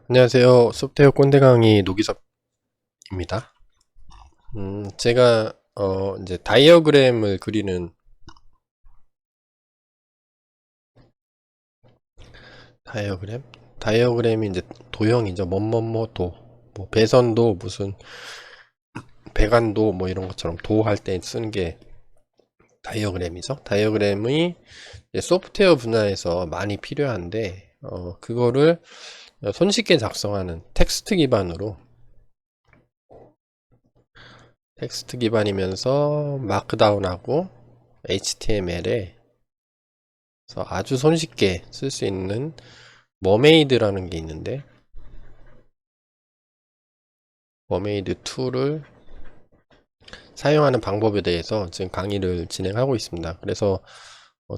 안녕하세요. 소프트웨어 꼰대 강의 노기섭입니다. 제가 이제 다이어그램을 그리는 다이어그램이 이제 도형이죠. 뭐뭐뭐 뭐 배선도 무슨 배관도 뭐 이런 것처럼 할 때 쓰는 게 다이어그램이죠. 다이어그램이 이제 소프트웨어 분야에서 많이 필요한데 그거를 손쉽게 작성하는 텍스트 기반이면서 마크다운하고 HTML에 아주 손쉽게 쓸 수 있는 머메이드라는 게 있는데, 머메이드 2를 사용하는 방법에 대해서 지금 강의를 진행하고 있습니다. 그래서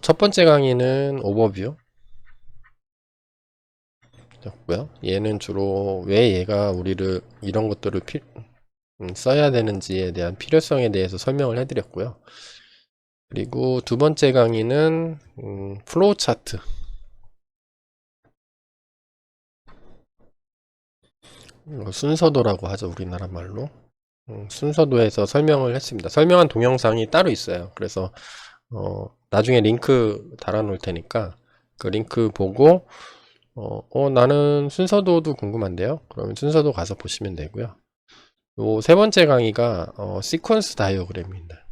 첫 번째 강의는 오버뷰 였고요. 얘는 주로 왜 얘가 우리를 이런 것들을 써야 되는지에 대한 필요성에 대해서 설명을 해드렸고요. 그리고 두 번째 강의는 플로우 차트, 순서도라고 하죠, 우리나라 말로. 순서도에서 설명을 했습니다. 설명한 동영상이 따로 있어요. 그래서 나중에 링크 달아 놓을 테니까 그 링크 보고 나는 순서도도 궁금한데요. 그러면 순서도 가서 보시면 되고요. 요 세 번째 강의가 시퀀스 다이어그램입니다.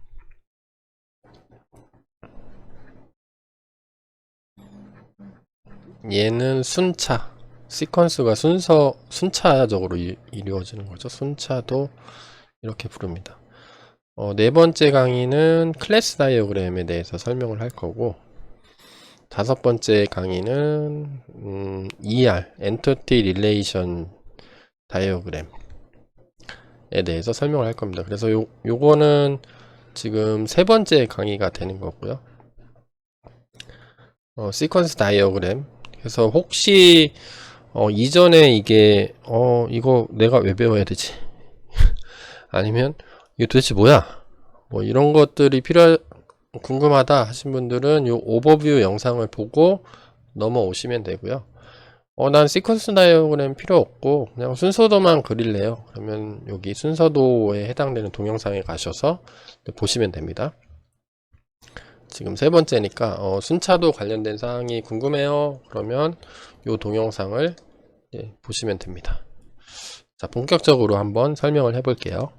얘는 순차, 시퀀스가 순차적으로 이루어지는 거죠. 순차도 이렇게 부릅니다. 네 번째 강의는 클래스 다이어그램에 대해서 설명을 할 거고, 다섯 번째 강의는 ER, Entity Relation 다이어그램에 대해서 설명을 할 겁니다. 그래서 요거는 지금 세 번째 강의가 되는 거고요. 시퀀스 다이어그램. 그래서 혹시 이전에 이게 이거 내가 왜 배워야 되지? 아니면 이거 도대체 뭐야? 뭐 이런 것들이 궁금하다 하신 분들은 요 오버뷰 영상을 보고 넘어오시면 되고요. 난 시퀀스 다이어그램 필요 없고 그냥 순서도만 그릴래요. 그러면 여기 순서도에 해당되는 동영상에 가셔서 보시면 됩니다. 지금 세 번째니까 순차도 관련된 사항이 궁금해요. 그러면 요 동영상을 보시면 됩니다. 자, 본격적으로 한번 설명을 해 볼게요.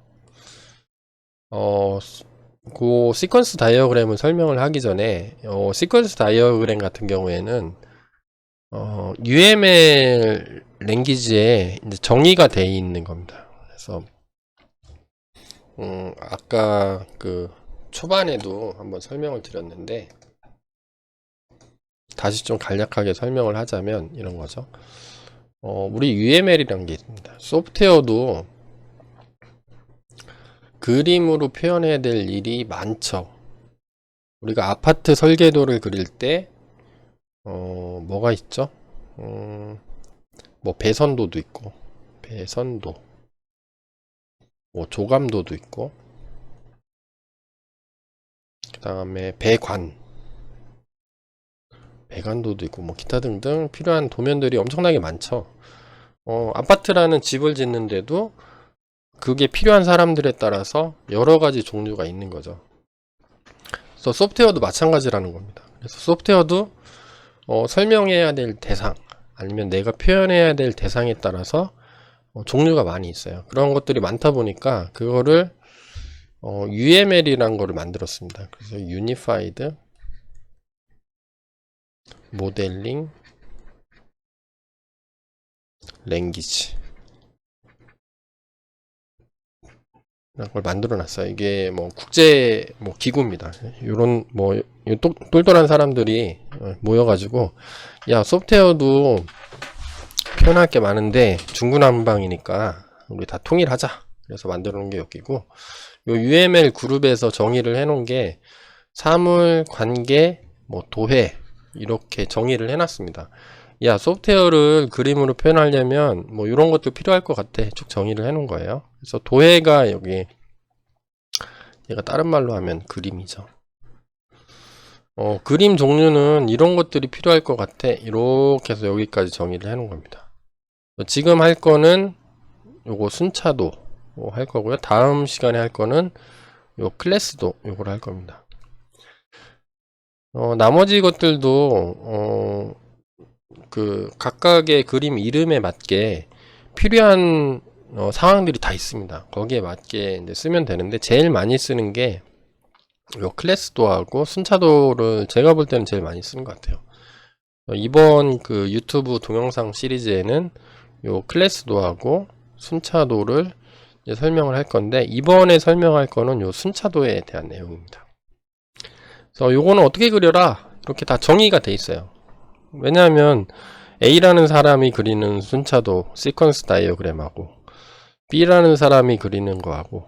그 시퀀스 다이어그램을 설명을 하기 전에 시퀀스 다이어그램 같은 경우에는 UML 랭귀지에 이제 정의가 되어 있는 겁니다. 그래서 아까 그 초반에도 한번 설명을 드렸는데 다시 좀 간략하게 설명을 하자면 이런 거죠. 우리 UML이란 게 있습니다. 소프트웨어도 그림으로 표현해야 될 일이 많죠. 우리가 아파트 설계도를 그릴 때 뭐가 있죠? 뭐 배선도도 있고, 배선도, 뭐 조감도도 있고, 그 다음에 배관도도 있고, 뭐 기타 등등 필요한 도면들이 엄청나게 많죠. 아파트라는 집을 짓는데도 그게 필요한 사람들에 따라서 여러 가지 종류가 있는 거죠. 그래서 소프트웨어도 마찬가지라는 겁니다. 그래서 소프트웨어도 설명해야 될 대상, 아니면 내가 표현해야 될 대상에 따라서 종류가 많이 있어요. 그런 것들이 많다 보니까 그거를 UML이라는 거를 만들었습니다. 그래서 Unified Modeling Language 라는 걸 만들어 놨어요. 이게 뭐 국제 뭐 기구입니다. 요런 뭐 똘똘한 사람들이 모여가지고 야, 소프트웨어도 표현할 게 많은데 중구난방이니까 우리 다 통일하자. 그래서 만들어 놓은 게 여기고, 요 UML 그룹에서 정의를 해 놓은 게 사물, 관계, 뭐 도해 이렇게 정의를 해 놨습니다. 야, 소프트웨어를 그림으로 표현하려면 뭐 이런 것도 필요할 것 같아. 쭉 정의를 해 놓은 거예요. 그래서 도해가 여기, 얘가 다른 말로 하면 그림이죠. 그림 종류는 이런 것들이 필요할 것 같아. 이렇게 해서 여기까지 정의를 해 놓은 겁니다. 지금 할 거는 요거 순차도 할 거고요. 다음 시간에 할 거는 요 클래스도 요걸 할 겁니다. 나머지 것들도 그 각각의 그림 이름에 맞게 필요한 상황들이 다 있습니다. 거기에 맞게 이제 쓰면 되는데 제일 많이 쓰는 게 요 클래스도하고 순차도를 제가 볼 때는 제일 많이 쓰는 것 같아요. 이번 그 유튜브 동영상 시리즈에는 요 클래스도하고 순차도를 이제 설명을 할 건데, 이번에 설명할 거는 요 순차도에 대한 내용입니다. 그래서 요거는 어떻게 그려라 이렇게 다 정의가 돼 있어요. 왜냐하면 A라는 사람이 그리는 순차도 시퀀스 다이어그램하고 B라는 사람이 그리는 거하고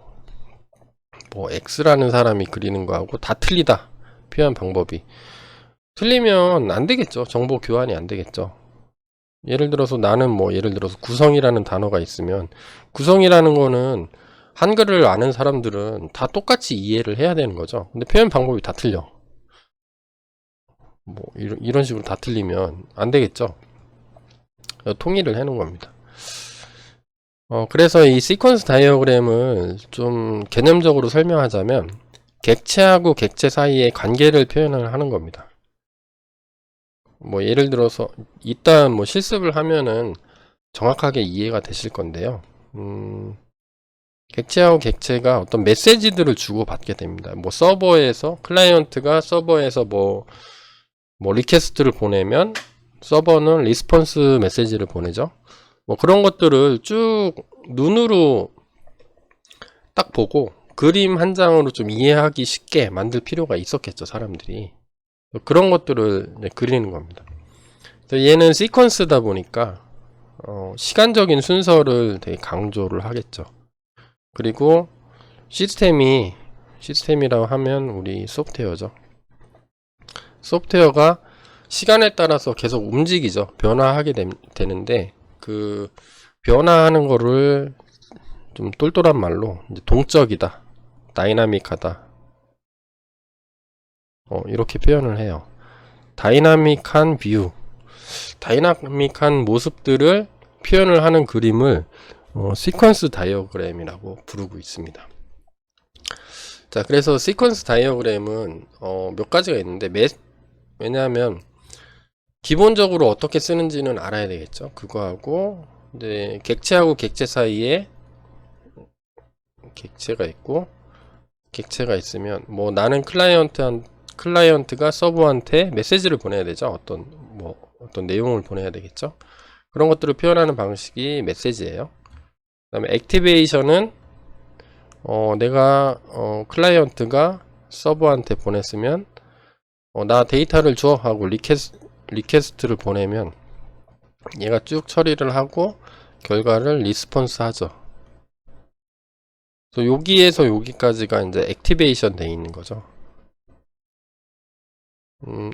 뭐 X라는 사람이 그리는 거하고 다 틀리다. 표현 방법이 틀리면 안 되겠죠. 정보 교환이 안 되겠죠. 예를 들어서 나는 뭐 예를 들어서 구성이라는 단어가 있으면 구성이라는 거는 한글을 아는 사람들은 다 똑같이 이해를 해야 되는 거죠. 근데 표현 방법이 다 틀려. 뭐 이런 식으로 다 틀리면 안 되겠죠. 통일을 해 놓은 겁니다. 그래서 이 시퀀스 다이어그램을 좀 개념적으로 설명하자면 객체하고 객체 사이의 관계를 표현을 하는 겁니다. 뭐 예를 들어서 일단 뭐 실습을 하면은 정확하게 이해가 되실 건데요. 객체하고 객체가 어떤 메시지들을 주고받게 됩니다. 뭐 서버에서 클라이언트가 서버에서 뭐 리퀘스트를 보내면 서버는 리스폰스 메시지를 보내죠. 뭐 그런 것들을 쭉 눈으로 딱 보고 그림 한 장으로 좀 이해하기 쉽게 만들 필요가 있었겠죠, 사람들이. 그런 것들을 그리는 겁니다. 얘는 시퀀스다 보니까 시간적인 순서를 되게 강조를 하겠죠. 그리고 시스템이라고 하면 우리 소프트웨어죠. 소프트웨어가 시간에 따라서 계속 움직이죠. 변화하게 되는데 그 변화하는 거를 좀 똘똘한 말로 이제 동적이다, 다이나믹하다, 이렇게 표현을 해요. 다이나믹한 뷰, 다이나믹한 모습들을 표현을 하는 그림을 시퀀스 다이어그램이라고 부르고 있습니다. 자, 그래서 시퀀스 다이어그램은 몇 가지가 있는데 왜냐하면 기본적으로 어떻게 쓰는지는 알아야 되겠죠. 그거하고 이제 객체하고 객체 사이에 객체가 있고 객체가 있으면 뭐 나는 클라이언트가 서버한테 메시지를 보내야 되죠. 어떤 내용을 보내야 되겠죠. 그런 것들을 표현하는 방식이 메시지예요. 그다음에 액티베이션은 내가 클라이언트가 서버한테 보냈으면 나 데이터를 줘 하고 리퀘스트를 보내면 얘가 쭉 처리를 하고 결과를 리스폰스 하죠. 그래서 여기에서 여기까지가 이제 액티베이션 돼 있는 거죠.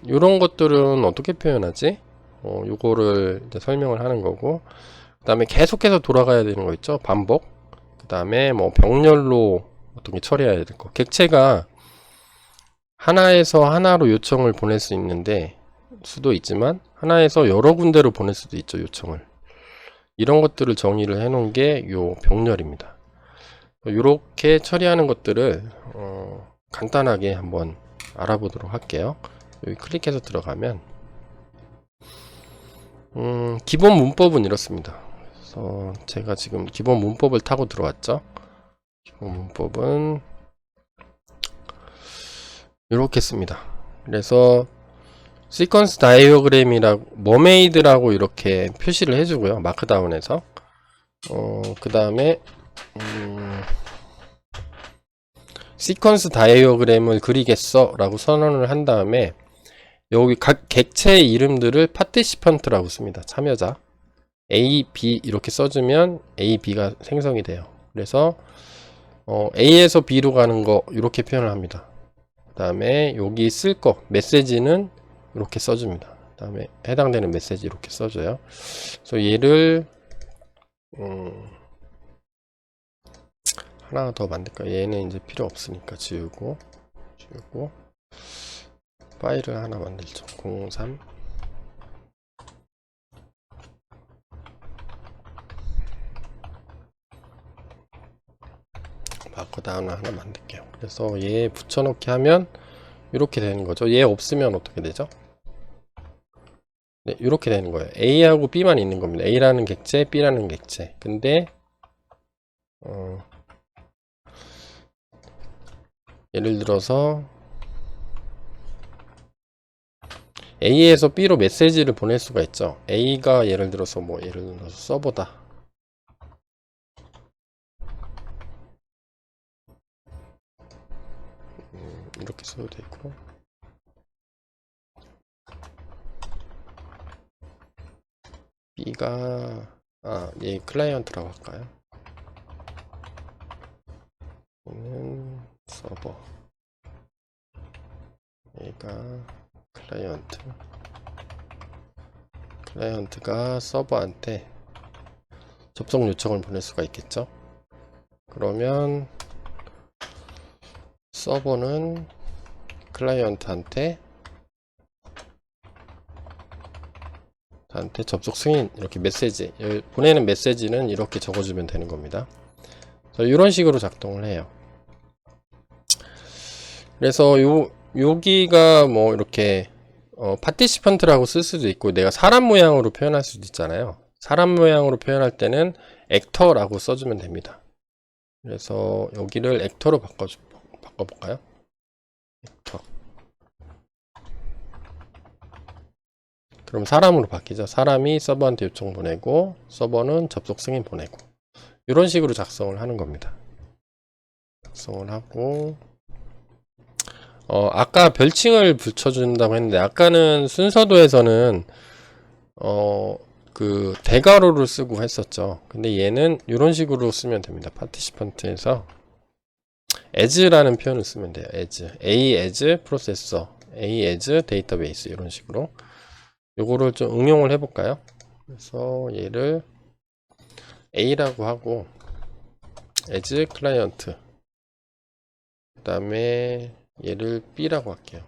이런 것들은 어떻게 표현하지? 요거를 이제 설명을 하는 거고, 그 다음에 계속해서 돌아가야 되는 거 있죠? 반복. 그 다음에 뭐 병렬로 어떤 게 처리해야 될 거. 객체가 하나에서 하나로 요청을 보낼 수 있는데, 수도 있지만, 하나에서 여러 군데로 보낼 수도 있죠, 요청을. 이런 것들을 정의를 해 놓은 게 요 병렬입니다. 요렇게 처리하는 것들을, 간단하게 한번 알아보도록 할게요. 여기 클릭해서 들어가면 기본 문법은 이렇습니다. 그래서 제가 지금 기본 문법을 타고 들어왔죠. 기본 문법은 이렇게 씁니다. 그래서 시퀀스 다이어그램이라고 머메이드라고 이렇게 표시를 해주고요. 마크다운에서 그 다음에 시퀀스 다이어그램을 그리겠어 라고 선언을 한 다음에 여기 각 객체의 이름들을 파티시펀트라고 씁니다. 참여자 A, B 이렇게 써주면 A, B가 생성이 돼요. 그래서 A에서 B로 가는 거 이렇게 표현을 합니다. 그 다음에 여기 쓸 거 메시지는 이렇게 써줍니다. 그 다음에 해당되는 메시지 이렇게 써줘요. 그래서 얘를 하나 더 만들까? 얘는 이제 필요 없으니까 지우고 파일을 하나 만들죠. 03 마크다운 하나 만들게요. 그래서 얘 붙여넣기 하면 이렇게 되는 거죠. 얘 없으면 어떻게 되죠? 네, 이렇게 되는 거예요. A하고 B만 있는 겁니다. A라는 객체, B라는 객체. 근데 예를 들어서 A에서 B로 메시지를 보낼 수가 있죠. A가 예를 들어서 서버다. 이렇게 써도 되고, B가 얘 클라이언트라고 할까요? 얘는 서버, 얘가 클라이언트가 서버한테 접속 요청을 보낼 수가 있겠죠. 그러면 서버는 클라이언트한테 접속 승인, 이렇게 메시지 보내는 메시지는 이렇게 적어주면 되는 겁니다. 이런 식으로 작동을 해요. 그래서 여기가 뭐 이렇게 파티시펀트라고 쓸 수도 있고, 내가 사람 모양으로 표현할 수도 있잖아요. 사람 모양으로 표현할 때는 액터라고 써주면 됩니다. 그래서 여기를 액터로 바꿔볼까요? 액터. 그럼 사람으로 바뀌죠. 사람이 서버한테 요청 보내고 서버는 접속 승인 보내고, 이런 식으로 작성을 하는 겁니다. 작성을 하고, 아까 별칭을 붙여준다고 했는데, 아까는 순서도에서는 그 대괄호를 쓰고 했었죠. 근데 얘는 이런 식으로 쓰면 됩니다. 파티시펀트에서 as라는 표현을 쓰면 돼요. a as processor, a as database, 이런 식으로. 요거를 좀 응용을 해볼까요? 그래서 얘를 a라고 하고 as client, 그 다음에 얘를 b라고 할게요.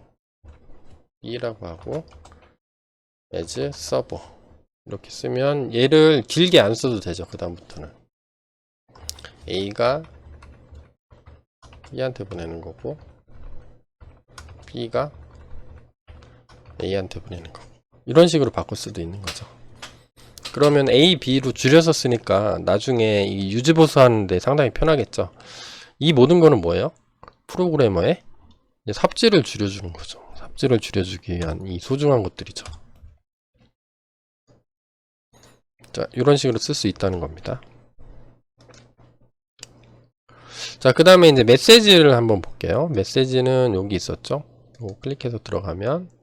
b라고 하고 as server, 이렇게 쓰면 얘를 길게 안 써도 되죠. 그 다음부터는 A가 B한테 보내는 거고, B가 A한테 보내는 거고, 이런 식으로 바꿀 수도 있는 거죠. 그러면 A, B로 줄여서 쓰니까 나중에 이 유지보수 하는데 상당히 편하겠죠. 이 모든 거는 뭐예요? 프로그래머의 삽질을 줄여주는 거죠. 삽질을 줄여주기 위한 이 소중한 것들이죠. 자, 이런 식으로 쓸 수 있다는 겁니다. 자, 그 다음에 이제 메시지를 한번 볼게요. 메시지는 여기 있었죠. 이거 클릭해서 들어가면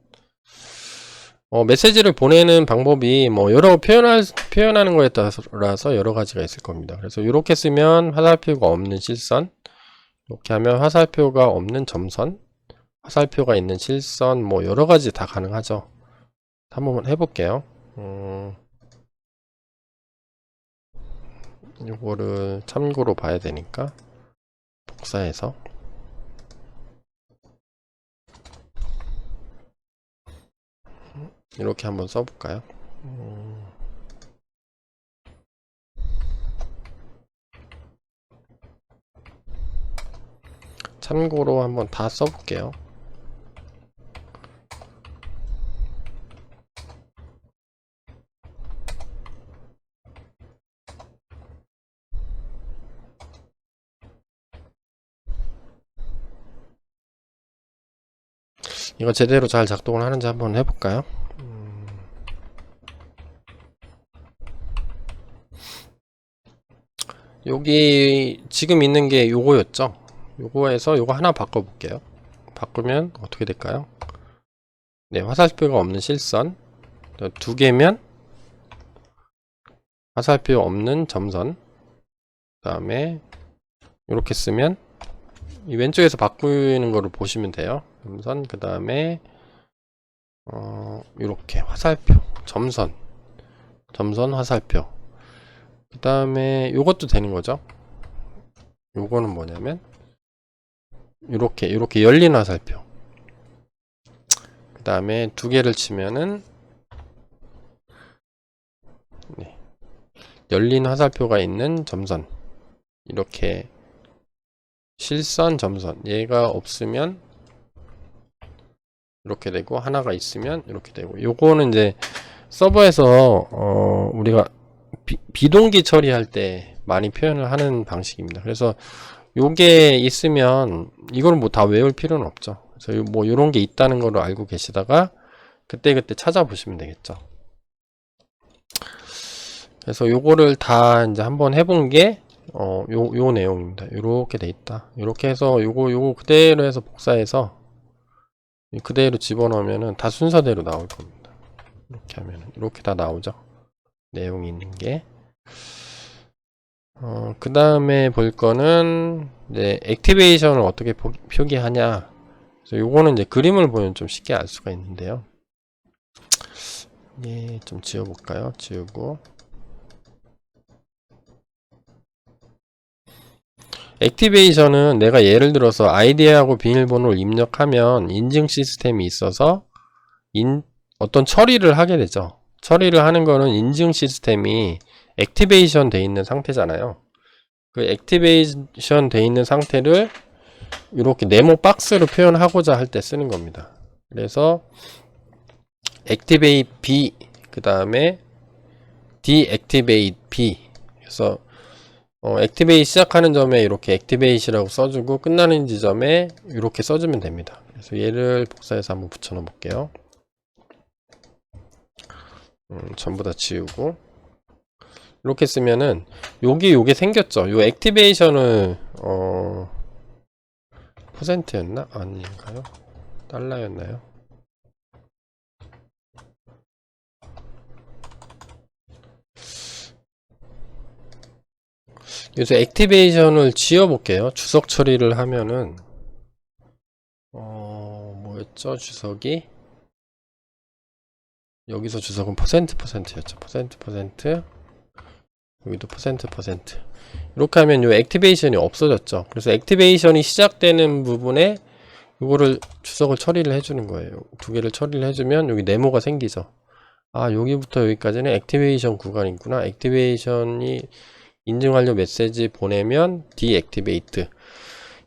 메시지를 보내는 방법이 뭐 여러 표현하는 거에 따라서 여러 가지가 있을 겁니다. 그래서 이렇게 쓰면 화살표가 없는 실선, 이렇게 하면 화살표가 없는 점선, 화살표가 있는 실선, 뭐 여러 가지 다 가능하죠. 한번 해볼게요. 이거를 참고로 봐야 되니까 복사해서 이렇게 한번 써볼까요? 참고로 한번 다 써볼게요. 이거 제대로 잘 작동을 하는지 한번 해볼까요? 여기 지금 있는 게 요거였죠. 요거에서 요거 하나 바꿔볼게요. 바꾸면 어떻게 될까요? 네, 화살표가 없는 실선, 두 개면 화살표 없는 점선, 그 다음에 이렇게 쓰면 이 왼쪽에서 바꾸는 거를 보시면 돼요. 점선, 그 다음에 이렇게 화살표, 점선 화살표, 그 다음에 요것도 되는 거죠. 요거는 뭐냐면 이렇게 열린 화살표, 그 다음에 두 개를 치면은 네, 열린 화살표가 있는 점선, 이렇게 실선 점선 얘가 없으면 이렇게 되고 하나가 있으면 이렇게 되고 요거는 이제 서버에서 우리가 비동기 처리할 때 많이 표현을 하는 방식입니다. 그래서 요게 있으면 이걸 뭐 다 외울 필요는 없죠. 그래서 뭐 요런 게 있다는 걸 알고 계시다가 그때그때 찾아보시면 되겠죠. 그래서 요거를 다 이제 한번 해본 게 요 내용입니다. 요렇게 돼 있다. 요렇게 해서 요거 그대로 해서 복사해서 그대로 집어넣으면은 다 순서대로 나올 겁니다. 이렇게 하면은 이렇게 다 나오죠. 내용이 있는 게. 그 다음에 볼 거는 이제 액티베이션을 어떻게 표기하냐. 그래서 요거는 이제 그림을 보면 좀 쉽게 알 수가 있는데요. 예, 좀 지워볼까요? 지우고. 액티베이션은 내가 예를 들어서 아이디하고 비밀번호를 입력하면 인증 시스템이 있어서 어떤 처리를 하게 되죠. 처리를 하는 거는 인증 시스템이 액티베이션 돼 있는 상태잖아요. 그 액티베이션 돼 있는 상태를 이렇게 네모 박스로 표현하고자 할 때 쓰는 겁니다. 그래서 activate B 그 다음에 deactivate B. 그래서 액티베이트 시작하는 점에 이렇게 액티베이트라고 써주고 끝나는 지점에 이렇게 써주면 됩니다. 그래서 얘를 복사해서 한번 붙여 넣어 볼게요. 전부 다 지우고 이렇게 쓰면은 요게 생겼죠. 요 액티베이션을 퍼센트였나? 아닌가요? 달러였나요? 요새 액티베이션을 지워볼게요. 주석 처리를 하면은 뭐였죠? 주석이 여기서 주석은 %%였죠. %% 여기도 %% 이렇게 하면 요 액티베이션이 없어졌죠. 그래서 액티베이션이 시작되는 부분에 이거를 주석을 처리를 해주는 거예요. 두 개를 처리를 해주면 여기 네모가 생기죠. 아, 여기부터 여기까지는 액티베이션 구간이구나. 액티베이션이 인증 완료 메시지 보내면 디액티베이트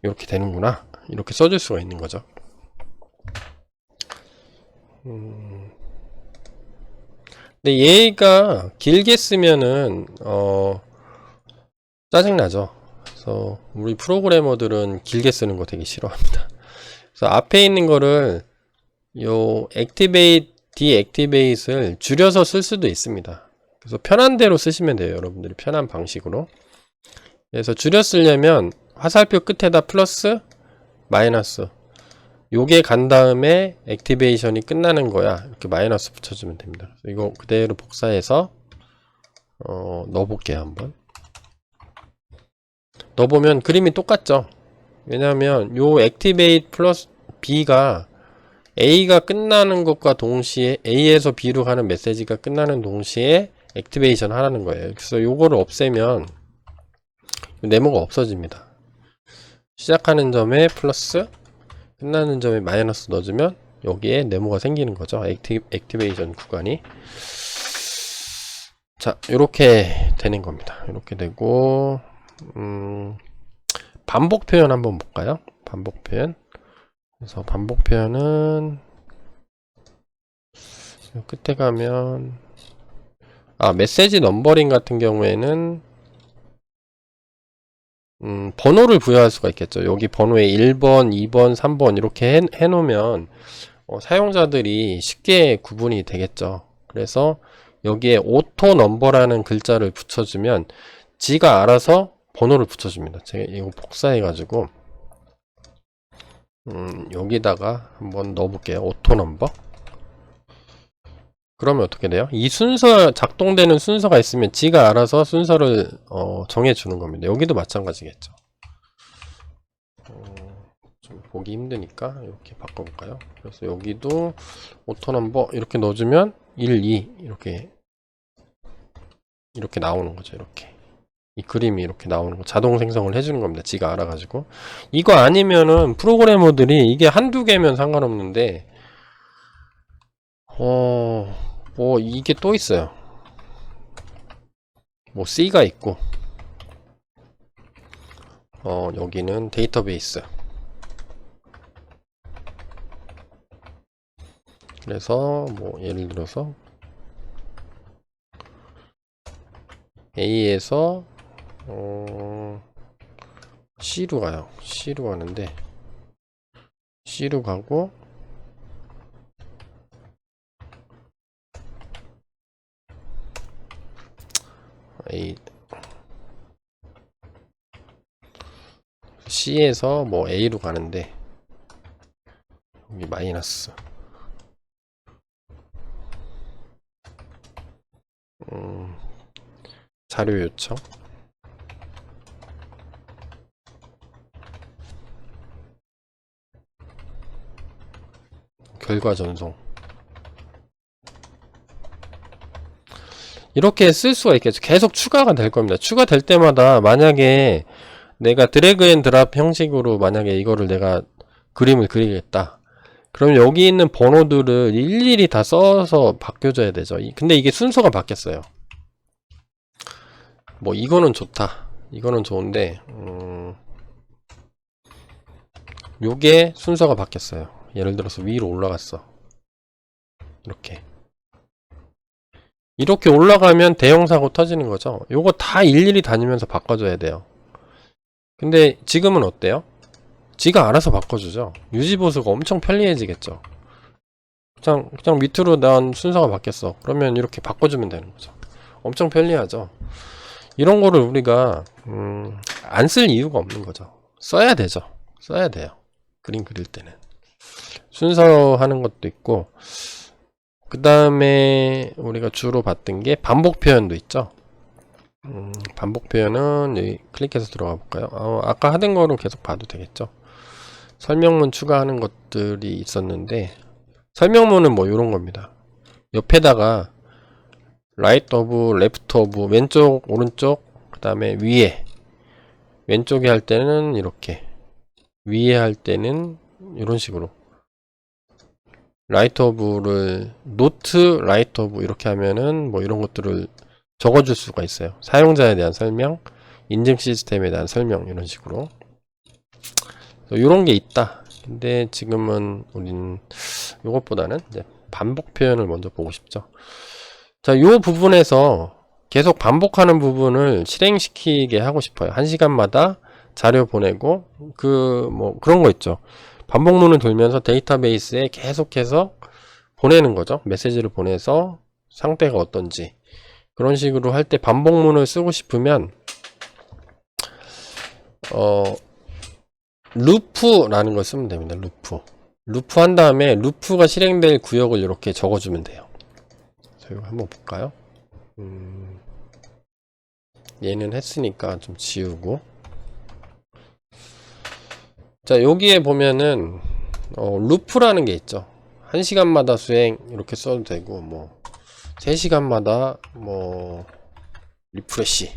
이렇게 되는구나. 이렇게 써줄 수가 있는 거죠. 근데 얘가 길게 쓰면은 짜증나죠. 그래서 우리 프로그래머들은 길게 쓰는 거 되게 싫어합니다. 그래서 앞에 있는 거를 요 액티베이트, 디액티베이트를 줄여서 쓸 수도 있습니다. 그래서 편한 대로 쓰시면 돼요. 여러분들이 편한 방식으로. 그래서 줄여 쓰려면 화살표 끝에다 플러스 마이너스 요게 간 다음에 액티베이션이 끝나는 거야. 이렇게 마이너스 붙여주면 됩니다. 이거 그대로 복사해서 넣어볼게요. 한번 넣어보면 그림이 똑같죠. 왜냐하면 요 액티베이트 플러스 B가 A가 끝나는 것과 동시에 A에서 B로 가는 메시지가 끝나는 동시에 액티베이션 하라는 거예요. 그래서 요거를 없애면 네모가 없어집니다. 시작하는 점에 플러스 끝나는 점에 마이너스 넣어주면 여기에 네모가 생기는 거죠. 액티베이션 구간이. 자, 요렇게 되는 겁니다. 이렇게 되고 반복 표현 한번 볼까요? 반복 표현. 그래서 반복 표현은 끝에 가면 메시지 넘버링 같은 경우에는 번호를 부여할 수가 있겠죠. 여기 번호에 1번, 2번, 3번 이렇게 해놓으면 사용자들이 쉽게 구분이 되겠죠. 그래서 여기에 오토 넘버라는 글자를 붙여주면 지가 알아서 번호를 붙여줍니다. 제가 이거 복사해가지고 여기다가 한번 넣어볼게요. 오토 넘버. 그러면 어떻게 돼요? 이 순서 작동되는 순서가 있으면 지가 알아서 순서를 정해주는 겁니다. 여기도 마찬가지겠죠. 좀 보기 힘드니까 이렇게 바꿔볼까요? 그래서 여기도 오토 넘버 이렇게 넣어주면 1, 2 이렇게 나오는 거죠. 이렇게 이 그림이 이렇게 나오는 거 자동 생성을 해주는 겁니다. 지가 알아가지고. 이거 아니면은 프로그래머들이 이게 한두 개면 상관없는데 뭐 이게 또 있어요. 뭐 C가 있고 여기는 데이터베이스. 그래서 뭐 예를 들어서 A에서 C로 가요. C로 가는데 C로 가고 A C에서 뭐 A로 가는데 여기 마이너스 자료 요청 결과 전송 이렇게 쓸 수가 있겠죠. 계속 추가가 될 겁니다. 추가될 때마다 만약에 내가 드래그 앤 드랍 형식으로 만약에 이거를 내가 그림을 그리겠다. 그럼 여기 있는 번호들을 일일이 다 써서 바뀌어줘야 되죠. 근데 이게 순서가 바뀌었어요. 뭐 이거는 좋다. 이거는 좋은데 요게 순서가 바뀌었어요. 예를 들어서 위로 올라갔어. 이렇게 올라가면 대형사고 터지는 거죠. 요거 다 일일이 다니면서 바꿔줘야 돼요. 근데 지금은 어때요? 지가 알아서 바꿔주죠. 유지보수가 엄청 편리해지겠죠. 그냥 밑으로 난 순서가 바뀌었어. 그러면 이렇게 바꿔주면 되는 거죠. 엄청 편리하죠. 이런 거를 우리가 안 쓸 이유가 없는 거죠. 써야 되죠. 써야 돼요. 그림 그릴 때는 순서하는 것도 있고, 그 다음에 우리가 주로 봤던 게 반복 표현도 있죠. 반복 표현은 여기 클릭해서 들어가 볼까요? 아까 하던 거로 계속 봐도 되겠죠. 설명문 추가하는 것들이 있었는데, 설명문은 뭐 이런 겁니다. 옆에다가 right of, left of, 왼쪽, 오른쪽, 그 다음에 위에, 왼쪽에 할 때는 이렇게, 위에 할 때는 이런 식으로 right of를 not right of 이렇게 하면은 뭐 이런 것들을 적어줄 수가 있어요. 사용자에 대한 설명, 인증 시스템에 대한 설명, 이런 식으로 이런 게 있다. 근데 지금은 우리는 이것보다는 이제 반복 표현을 먼저 보고 싶죠. 자, 요 부분에서 계속 반복하는 부분을 실행시키게 하고 싶어요. 1시간마다 자료 보내고 뭐 그런 거 있죠. 반복문을 돌면서 데이터베이스에 계속해서 보내는 거죠. 메시지를 보내서 상태가 어떤지. 그런 식으로 할 때 반복문을 쓰고 싶으면 루프라는 걸 쓰면 됩니다. 루프 한 다음에 루프가 실행될 구역을 이렇게 적어주면 돼요. 자, 이거 한번 볼까요? 얘는 했으니까 좀 지우고, 자, 여기에 보면은 루프라는 게 있죠. 1시간마다 수행 이렇게 써도 되고, 뭐 3시간마다 뭐 리프레시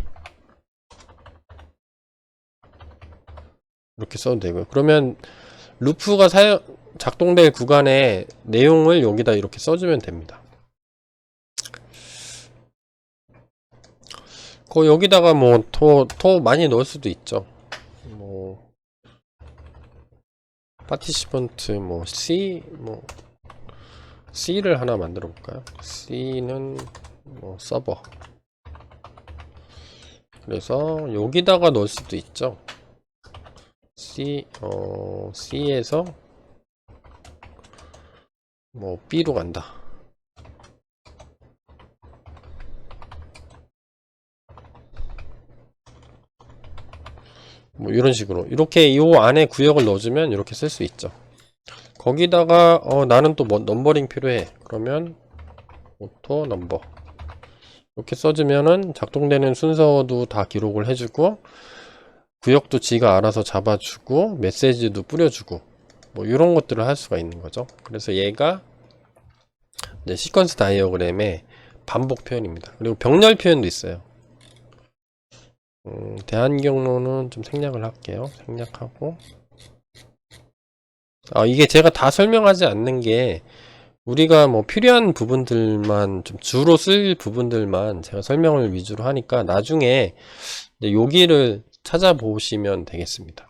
이렇게 써도 되고요. 그러면 루프가 작동될 구간의 내용을 여기다 이렇게 써주면 됩니다. 여기다가 뭐 더 많이 넣을 수도 있죠. 뭐 파티시펀트 뭐 C를 하나 만들어 볼까요? C는 뭐 서버. 그래서 여기다가 넣을 수도 있죠. C에서 뭐 B로 간다. 뭐 이런 식으로 이렇게 요 안에 구역을 넣어주면 이렇게 쓸 수 있죠. 거기다가 나는 또 뭐 넘버링 필요해. 그러면 오토 넘버 이렇게 써주면은 작동되는 순서도 다 기록을 해주고, 구역도 지가 알아서 잡아주고, 메시지도 뿌려주고, 뭐 이런 것들을 할 수가 있는 거죠. 그래서 얘가 이제 시퀀스 다이어그램의 반복 표현입니다. 그리고 병렬 표현도 있어요. 대한 경로는 좀 생략을 할게요. 생략하고, 이게 제가 다 설명하지 않는 게, 우리가 뭐 필요한 부분들만, 좀 주로 쓸 부분들만 제가 설명을 위주로 하니까, 나중에 여기를 찾아보시면 되겠습니다.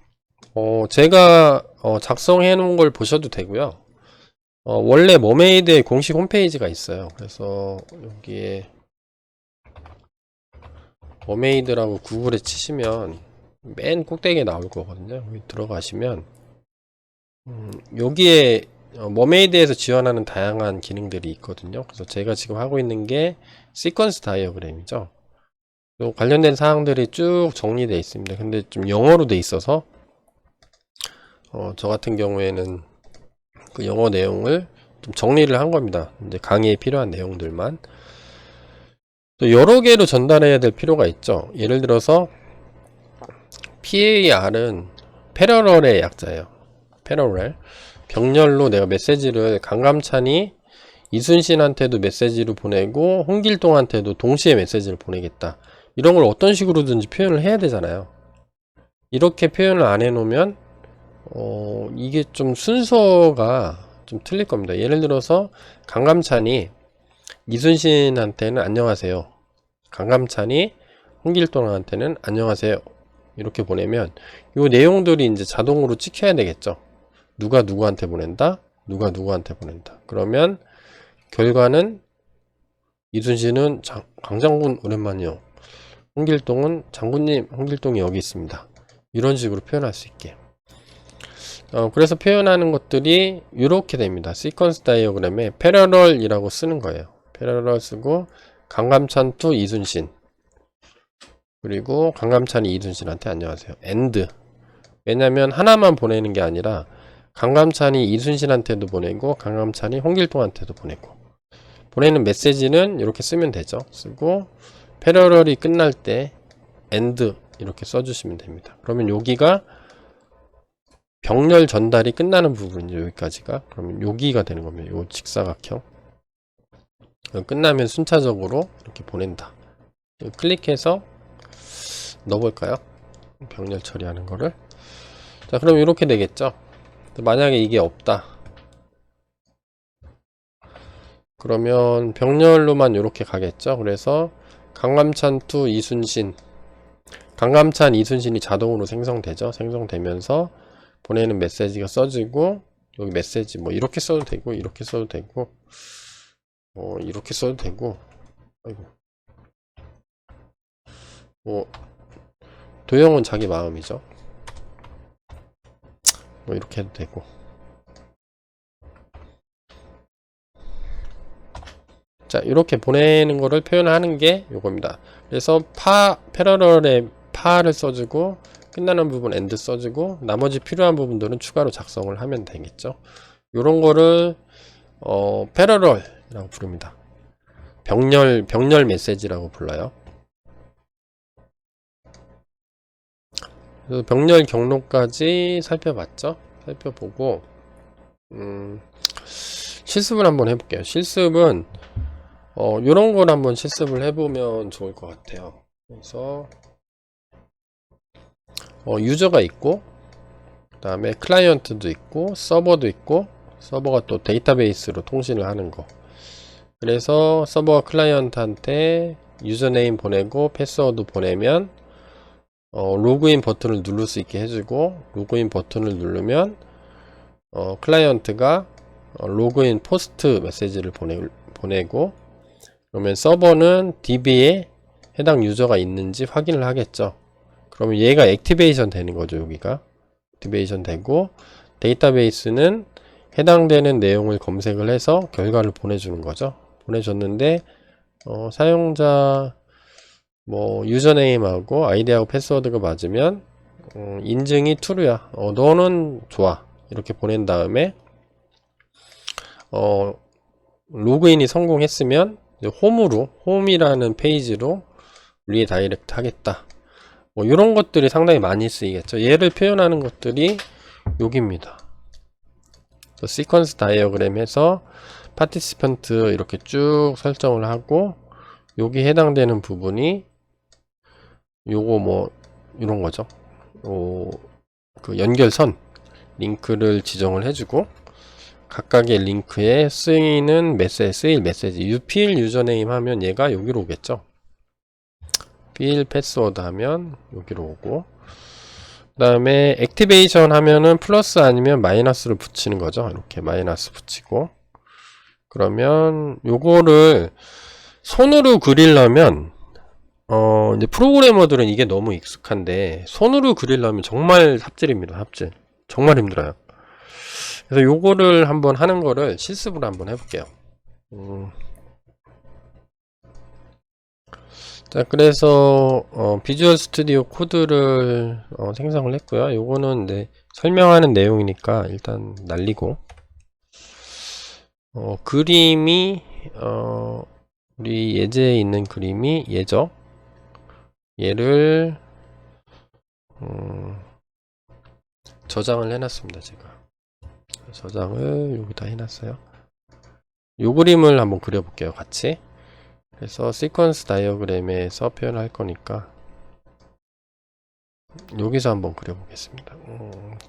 제가 작성해 놓은 걸 보셔도 되고요. 원래 머메이드의 공식 홈페이지가 있어요. 그래서 여기에 머메이드라고 구글에 치시면 맨 꼭대기에 나올 거거든요. 여기 들어가시면 여기에 머메이드에서 지원하는 다양한 기능들이 있거든요. 그래서 제가 지금 하고 있는 게 시퀀스 다이어그램이죠. 관련된 사항들이 쭉 정리되어 있습니다. 근데 좀 영어로 돼 있어서 저 같은 경우에는 그 영어 내용을 좀 정리를 한 겁니다. 이제 강의에 필요한 내용들만. 또 여러 개로 전달해야 될 필요가 있죠. 예를 들어서 PAR은 패러럴의 약자예요. 패러럴. 병렬로 내가 메시지를 강감찬이 이순신한테도 메시지를 보내고 홍길동한테도 동시에 메시지를 보내겠다. 이런 걸 어떤 식으로든지 표현을 해야 되잖아요. 이렇게 표현을 안 해놓으면 이게 좀 순서가 좀 틀릴 겁니다. 예를 들어서 강감찬이 이순신한테는 안녕하세요, 강감찬이 홍길동한테는 안녕하세요 이렇게 보내면 이 내용들이 이제 자동으로 찍혀야 되겠죠. 누가 누구한테 보낸다, 누가 누구한테 보낸다. 그러면 결과는 이순신은 강장군 오랜만이요, 홍길동은 장군님, 홍길동이 여기 있습니다. 이런 식으로 표현할 수 있게. 그래서 표현하는 것들이 이렇게 됩니다. 시퀀스 다이어그램에 패러럴이라고 쓰는 거예요. 패러럴 쓰고 강감찬 투 이순신, 그리고 강감찬이 이순신한테 안녕하세요. 엔드. 왜냐면 하나만 보내는 게 아니라 강감찬이 이순신한테도 보내고 강감찬이 홍길동한테도 보내고, 보내는 메시지는 이렇게 쓰면 되죠. 쓰고 패러럴이 끝날 때 엔드 이렇게 써주시면 됩니다. 그러면 여기가 병렬 전달이 끝나는 부분이죠. 여기까지가. 그러면 여기가 되는 겁니다. 요 직사각형. 끝나면 순차적으로 이렇게 보낸다. 클릭해서 넣어볼까요? 병렬 처리하는 거를. 자, 그럼 이렇게 되겠죠. 만약에 이게 없다, 그러면 병렬로만 이렇게 가겠죠. 그래서 강감찬 투 이순신, 강감찬 이순신이 자동으로 생성되죠. 생성되면서 보내는 메시지가 써지고, 여기 메시지 뭐 이렇게 써도 되고 이렇게 써도 되고 이렇게 써도 되고, 아이고, 뭐 도형은 자기 마음이죠. 뭐 이렇게 해도 되고. 자, 이렇게 보내는 거를 표현하는 게 요겁니다. 그래서 패러럴에 파를 써주고 끝나는 부분 엔드 써주고 나머지 필요한 부분들은 추가로 작성을 하면 되겠죠. 요런 거를 패러럴이라고 부릅니다. 병렬 메시지라고 불러요. 그래서 병렬 경로까지 살펴봤죠. 살펴보고 실습을 한번 해볼게요. 실습은 요런 걸 한번 실습을 해보면 좋을 것 같아요. 그래서 유저가 있고, 그 다음에 클라이언트도 있고, 서버도 있고, 서버가 또 데이터베이스로 통신을 하는 거. 그래서 서버가 클라이언트한테 유저네임 보내고 패스워드 보내면 로그인 버튼을 누를 수 있게 해주고, 로그인 버튼을 누르면 클라이언트가 로그인 포스트 메시지를 보내고, 그러면 서버는 DB에 해당 유저가 있는지 확인을 하겠죠. 그러면 얘가 액티베이션 되는 거죠. 여기가 액티베이션 되고, 데이터베이스는 해당되는 내용을 검색을 해서 결과를 보내주는 거죠. 보내줬는데 사용자 뭐 유저네임하고 아이디하고 패스워드가 맞으면 인증이 true야, 너는 좋아, 이렇게 보낸 다음에 로그인이 성공했으면 홈이라는 페이지로 리다이렉트 하겠다. 뭐 이런 것들이 상당히 많이 쓰이겠죠. 얘를 표현하는 것들이 여기입니다. 시퀀스 다이어그램에서 파티시펀트 이렇게 쭉 설정을 하고, 여기 해당되는 부분이 요거 뭐 이런 거죠. 그 연결선 링크를 지정을 해주고, 각각의 링크에 쓰일 메시지 유필 유저네임 하면 얘가 여기로 오겠죠. 필 패스워드 하면 여기로 오고, 다음에 액티베이션 하면은 플러스 아니면 마이너스를 붙이는 거죠. 이렇게 마이너스 붙이고, 그러면 요거를 손으로 그리려면 이제 프로그래머들은 이게 너무 익숙한데 손으로 그리려면 정말 삽질입니다. 삽질. 정말 힘들어요. 그래서 요거를 한번 하는 거를 실습으로 한번 해볼게요. 자, 그래서 비주얼 스튜디오 코드를 생성을 했고요. 요거는 이제 설명하는 내용이니까 일단 날리고, 그림이 우리 예제에 있는 그림이 얘죠. 얘를 저장을 해놨습니다. 제가 저장을 여기다 해놨어요. 요 그림을 한번 그려볼게요. 같이. 그래서 시퀀스 다이어그램에서 표현할 거니까 여기서 한번 그려보겠습니다.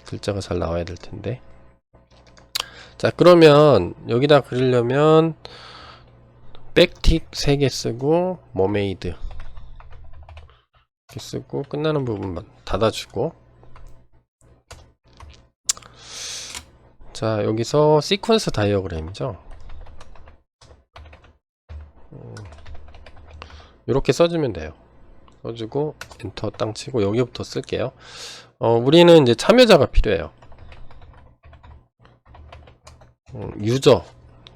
글자가 잘 나와야 될 텐데. 자, 그러면 여기다 그리려면 백틱 3개 쓰고 머메이드 이렇게 쓰고 끝나는 부분만 닫아주고, 자, 여기서 시퀀스 다이어그램이죠. 이렇게 써주면 돼요. 써주고 엔터 땅 치고 여기부터 쓸게요. 우리는 이제 참여자가 필요해요. 유저,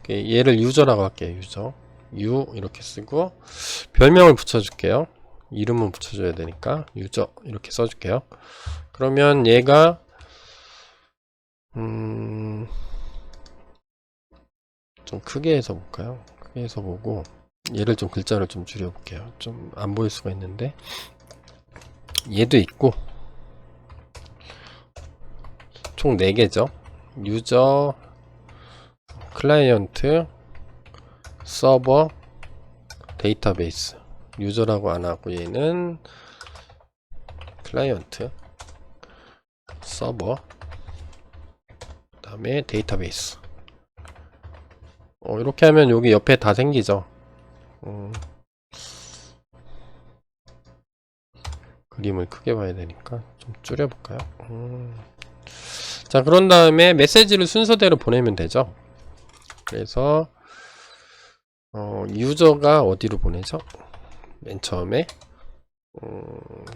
얘를 유저라고 할게요. 유저 유 이렇게 쓰고 별명을 붙여줄게요. 이름은 붙여줘야 되니까 유저 이렇게 써줄게요. 그러면 얘가 좀 크게 해서 볼까요? 크게 해서 보고 얘를 좀 글자를 좀 줄여볼게요. 좀 안 보일 수가 있는데, 얘도 있고 총 4개죠. 유저, 클라이언트, 서버, 데이터베이스. 유저라고 안 하고 얘는 클라이언트, 서버, 그 다음에 데이터베이스. 이렇게 하면 여기 옆에 다 생기죠. 그림을 크게 봐야 되니까 좀 줄여볼까요? 자, 그런 다음에 메시지를 순서대로 보내면 되죠. 그래서 유저가 어디로 보내죠? 맨 처음에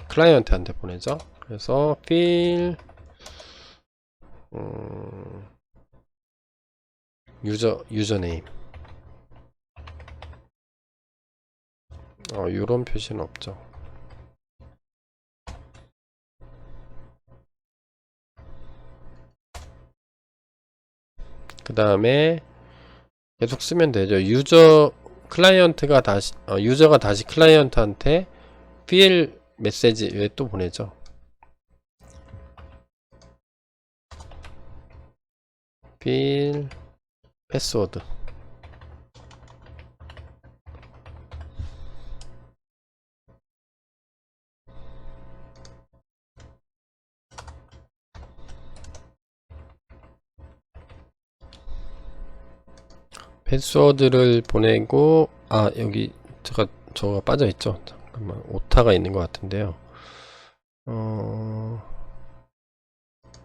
클라이언트한테 보내죠. 그래서 fill 유저네임, 이런 표시는 없죠. 그 다음에 계속 쓰면 되죠. 클라이언트가 다시 유저가 다시 클라이언트한테 fill 메시지 왜 또 보내죠. fill 패스워드. 패스워드를 보내고, 여기 저거 빠져있죠. 잠깐만, 오타가 있는 것 같은데요.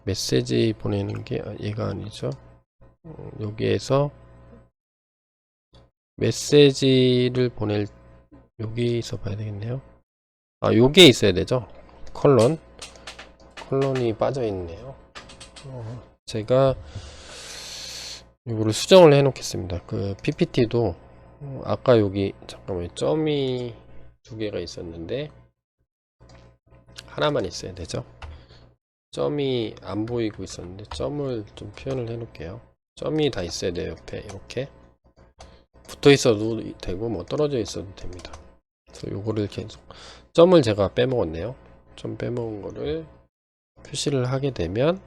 메시지 보내는 게 얘가 아니죠. 여기에서 메시지를 보낼, 여기서 봐야 되겠네요. 요게 있어야 되죠. 컬런이 빠져있네요. 제가 이거를 수정을 해 놓겠습니다. 그 PPT도 아까 여기 잠깐만요. 점이 2개가 있었는데 하나만 있어야 되죠. 점이 안 보이고 있었는데 점을 좀 표현을 해 놓을게요. 점이 다 있어야 돼요. 옆에 이렇게 붙어 있어도 되고 뭐 떨어져 있어도 됩니다. 그래서 요거를 계속 점을 제가 빼먹었네요. 점 빼먹은 거를 표시를 하게 되면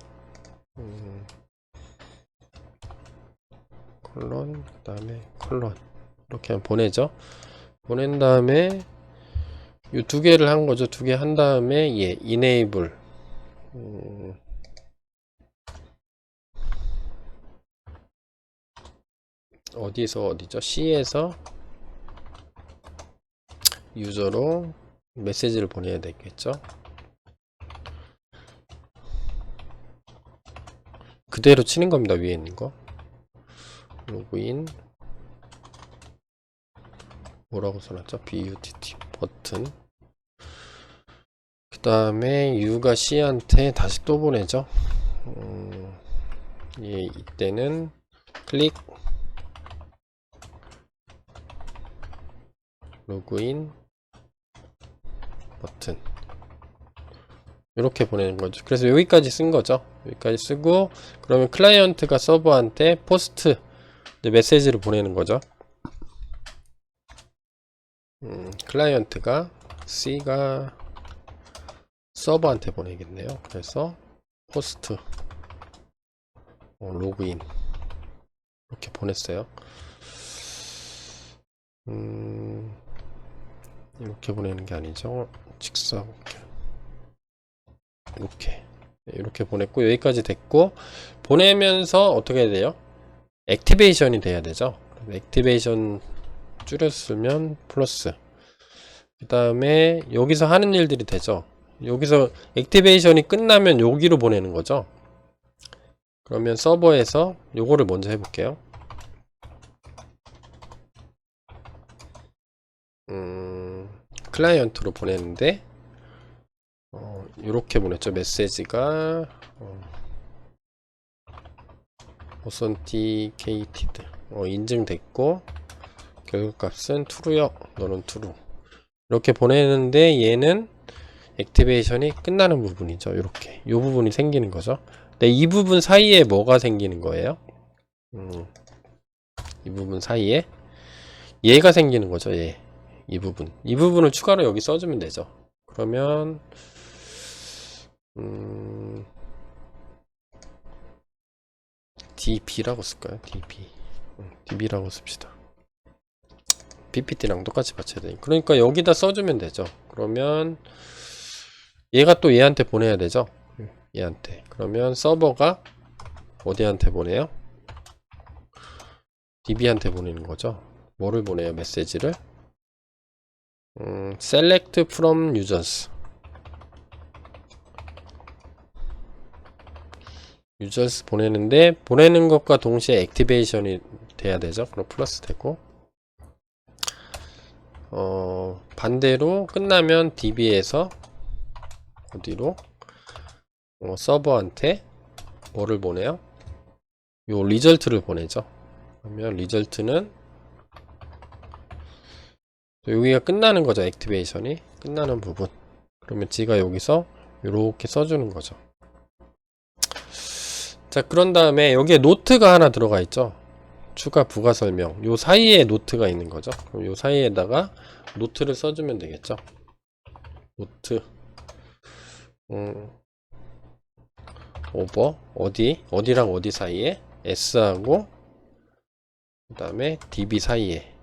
컬런, 그 다음에 컬런 이렇게 하면 보내죠. 보낸 다음에 이 2개를 한 거죠. 2개 한 다음에 enable 어디죠? C에서 유저로 메시지를 보내야 되겠죠. 그대로 치는 겁니다. 위에 있는 거. 로그인. 뭐라고 써놨죠? butt 버튼. 그 다음에 U가 C한테 다시 또 보내죠. 예, 이때는 클릭 로그인 버튼 이렇게 보내는 거죠. 그래서 여기까지 쓴 거죠. 여기까지 쓰고 그러면 클라이언트가 서버한테 포스트 메시지를 보내는 거죠. 클라이언트가 C가 서버한테 보내겠네요. 그래서 포스트 로그인 이렇게 보냈어요. 이렇게 보내는 게 아니죠. 직선 이렇게 보냈고 여기까지 됐고 보내면서 어떻게 해야 돼요? 액티베이션이 돼야 되죠. 액티베이션 줄였으면 플러스 그 다음에 여기서 하는 일들이 되죠. 여기서 액티베이션이 끝나면 여기로 보내는 거죠. 그러면 서버에서 요거를 먼저 해볼게요. 클라이언트로 보내는데 이렇게 보냈죠. 메시지가 authenticated 인증됐고 결과값은 true요. 너는 true. 이렇게 보내는데 얘는 액티베이션이 끝나는 부분이죠. 이렇게 이 부분이 생기는 거죠. 근데 이 부분 사이에 뭐가 생기는 거예요? 이 부분 사이에 얘가 생기는 거죠. 얘. 이 부분을 추가로 여기 써주면 되죠. 그러면 db라고 쓸까요? db라고 씁시다. ppt랑 똑같이 받쳐야 되니까. 그러니까 여기다 써주면 되죠. 그러면 얘가 또 얘한테 보내야 되죠. 얘한테. 그러면 서버가 어디한테 보내요? db한테 보내는 거죠. 뭐를 보내요? 메시지를 select from users 보내는데 보내는 것과 동시에 액티베이션이 돼야 되죠. 그럼 플러스 되고 반대로 끝나면 db에서 어디로 서버한테 뭐를 보내요? 요 리절트를 보내죠. 그러면 리절트는 여기가 끝나는 거죠. 액티베이션이 끝나는 부분. 그러면 지가 여기서 이렇게 써주는 거죠. 자, 그런 다음에 여기에 노트가 하나 들어가 있죠. 추가 부가 설명. 요 사이에 노트가 있는 거죠. 그럼 요 사이에다가 노트를 써주면 되겠죠. 노트 오버 어디랑 어디 사이에 s하고 그 다음에 db 사이에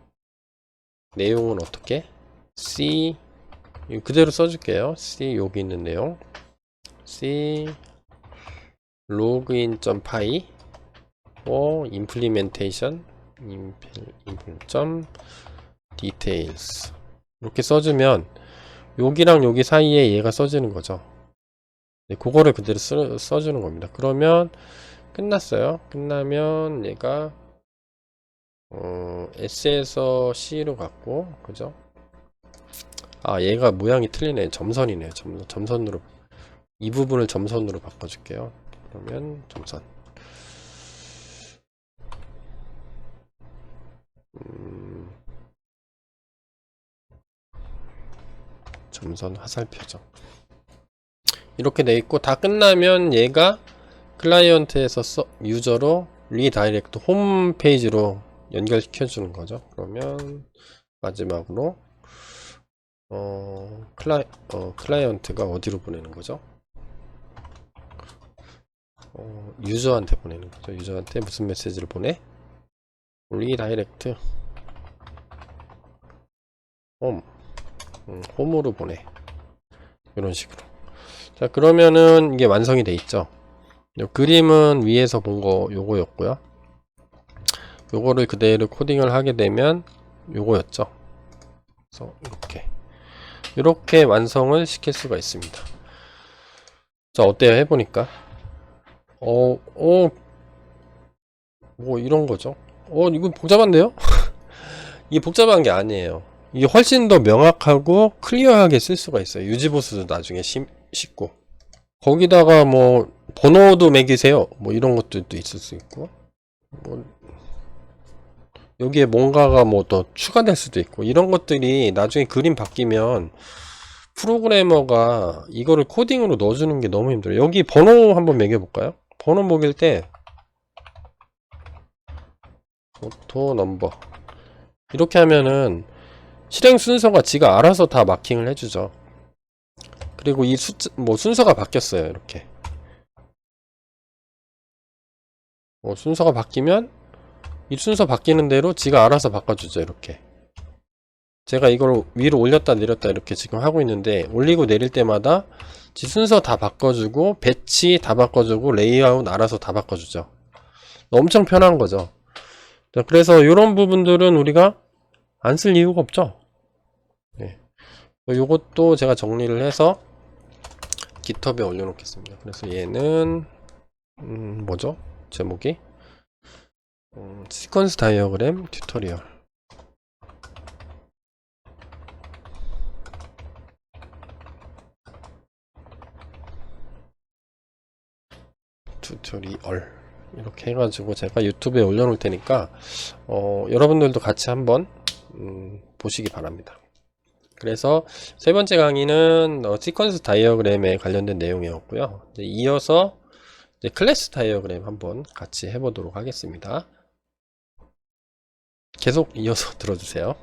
내용은 어떻게 c 그대로 써줄게요. c 여기 있는 내용 c login.py implementation details 이렇게 써주면 여기랑 여기 사이에 얘가 써지는 거죠. 네, 그거를 그대로 써주는 겁니다. 그러면 끝났어요. 끝나면 얘가 S에서 C로 갔고, 그죠? 아, 얘가 모양이 틀리네. 점선이네요. 점선으로 이 부분을 점선으로 바꿔줄게요. 그러면 점선 화살표죠. 이렇게 돼 있고 다 끝나면 얘가 클라이언트에서 유저로 리다이렉트 홈페이지로 연결시켜 주는 거죠. 그러면 마지막으로 클라이언트가 어디로 보내는 거죠? 유저한테 보내는 거죠. 유저한테 무슨 메시지를 보내? 리다이렉트 홈으로 보내. 이런 식으로. 자, 그러면은 이게 완성이 돼 있죠. 요 그림은 위에서 본 거 요거였고요. 요거를 그대로 코딩을 하게 되면 요거였죠. 그래서 이렇게 완성을 시킬 수가 있습니다. 자, 어때요? 해보니까 뭐 이런 거죠. 이거 복잡한데요? 이게 복잡한 게 아니에요. 이게 훨씬 더 명확하고 클리어하게 쓸 수가 있어요. 유지보수도 나중에 쉽고. 거기다가 뭐 번호도 매기세요. 뭐 이런 것들도 있을 수 있고. 뭐 여기에 뭔가가 뭐 더 추가될 수도 있고. 이런 것들이 나중에 그림 바뀌면 프로그래머가 이거를 코딩으로 넣어주는 게 너무 힘들어요. 여기 번호 한번 매겨볼까요? 번호 먹일 때 오토 넘버 이렇게 하면은 실행 순서가 지가 알아서 다 마킹을 해주죠. 그리고 이 숫자 뭐 순서가 바뀌었어요. 이렇게 순서가 바뀌면 이 순서 바뀌는 대로 지가 알아서 바꿔주죠. 이렇게 제가 이걸 위로 올렸다 내렸다 이렇게 지금 하고 있는데 올리고 내릴 때마다 지 순서 다 바꿔주고 배치 다 바꿔주고 레이아웃 알아서 다 바꿔주죠. 엄청 편한 거죠. 자, 그래서 이런 부분들은 우리가 안 쓸 이유가 없죠. 네. 요것도 제가 정리를 해서 깃허브에 올려놓겠습니다. 그래서 얘는 뭐죠? 제목이 시퀀스 다이어그램 튜토리얼 이렇게 해가지고 제가 유튜브에 올려놓을 테니까 여러분들도 같이 한번 보시기 바랍니다. 그래서 세 번째 강의는 시퀀스 다이어그램에 관련된 내용이었고요. 이어서 클래스 다이어그램 한번 같이 해보도록 하겠습니다. 계속 이어서 들어주세요.